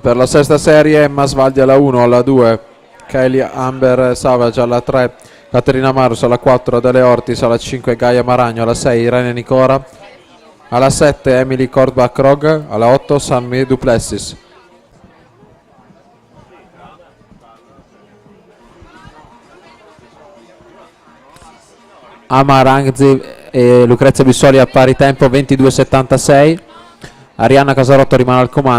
Per la sesta serie Emma Svaldi alla 1, alla 2 Kylie Amber Savage, alla 3 Caterina Marus, alla 4 Adele Ortis, alla 5 Gaia Maragno, alla 6 Irene Nicora, alla 7 Emily Kordbach-Krog, alla 8 Sammy Duplessis. Amarangzi e Lucrezia Bissoli a pari tempo 22,76. Arianna Casarotto rimane al comando.